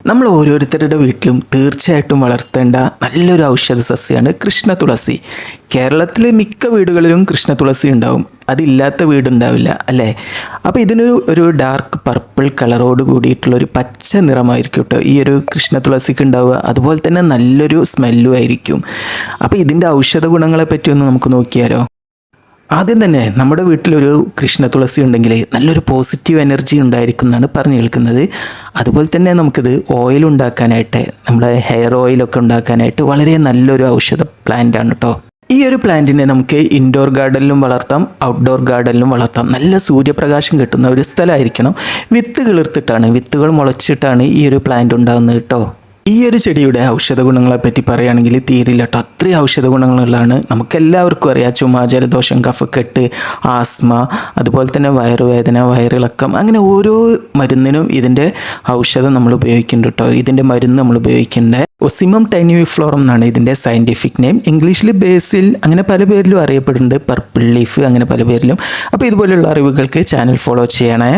നമ്മൾ ഓരോരുത്തരുടെ വീട്ടിലും തീർച്ചയായിട്ടും വളർത്തേണ്ട നല്ലൊരു ഔഷധ സസ്യമാണ് കൃഷ്ണ തുളസി. കേരളത്തിലെ മിക്ക വീടുകളിലും കൃഷ്ണ തുളസി ഉണ്ടാവും, അതില്ലാത്ത വീടുണ്ടാവില്ല അല്ലേ? അപ്പോൾ ഇതിനൊരു ഡാർക്ക് പർപ്പിൾ കളറോട് കൂടിയിട്ടുള്ളൊരു പച്ച നിറമായിരിക്കും കേട്ടോ ഈ ഒരു കൃഷ്ണ തുളസിക്ക് ഉണ്ടാവുക. അതുപോലെ തന്നെ നല്ലൊരു സ്മെല്ലും ആയിരിക്കും. അപ്പോൾ ഇതിൻ്റെ ഔഷധ ഗുണങ്ങളെ പറ്റി ഒന്ന് നമുക്ക് നോക്കിയാലോ. ആദ്യം തന്നെ നമ്മുടെ വീട്ടിലൊരു കൃഷ്ണ തുളസി ഉണ്ടെങ്കിൽ നല്ലൊരു പോസിറ്റീവ് എനർജി ഉണ്ടായിരിക്കും എന്നാണ് പറഞ്ഞു കേൾക്കുന്നത്. അതുപോലെ തന്നെ നമുക്കിത് ഓയിൽ ഉണ്ടാക്കാനായിട്ട്, നമ്മുടെ ഹെയർ ഓയിലൊക്കെ ഉണ്ടാക്കാനായിട്ട് വളരെ നല്ലൊരു ഔഷധ പ്ലാന്റാണ് കേട്ടോ. ഈ ഒരു പ്ലാന്റിനെ നമുക്ക് ഇൻഡോർ ഗാർഡനിലും വളർത്താം, ഔട്ട്ഡോർ ഗാർഡനിലും വളർത്താം. നല്ല സൂര്യപ്രകാശം കിട്ടുന്ന ഒരു സ്ഥലമായിരിക്കണം. വിത്തുകൾ മുളച്ചിട്ടാണ് ഈ ഒരു പ്ലാന്റ് ഉണ്ടാകുന്നത് കേട്ടോ. ഈ ഒരു ചെടിയുടെ ഔഷധ ഗുണങ്ങളെപ്പറ്റി പറയുകയാണെങ്കിൽ തീരില്ല കേട്ടോ. അത്രയും ഔഷധ ഗുണങ്ങളാണ്. നമുക്കെല്ലാവർക്കും അറിയാം, ചുമ, ജലദോഷം, കഫക്കെട്ട്, ആസ്മ, അതുപോലെ തന്നെ വയറുവേദന, വയറിളക്കം, അങ്ങനെ ഓരോ മരുന്നിനും ഇതിൻ്റെ ഔഷധം നമ്മൾ ഉപയോഗിക്കുന്നുണ്ട് കേട്ടോ. ഇതിൻ്റെ മരുന്ന് നമ്മൾ ഉപയോഗിക്കേണ്ടത് ഒസിമം ടൈനിവിഫ്ലോറം എന്നാണ് ഇതിൻ്റെ സയൻറ്റിഫിക് നെയിം. ഇംഗ്ലീഷിൽ ബേസിൽ, അങ്ങനെ പല പേരിലും അറിയപ്പെടുന്നുണ്ട്, പർപ്പിൾ ലീഫ്, അങ്ങനെ പല പേരിലും. അപ്പോൾ ഇതുപോലെയുള്ള അറിവുകൾക്ക് ചാനൽ ഫോളോ ചെയ്യണേ.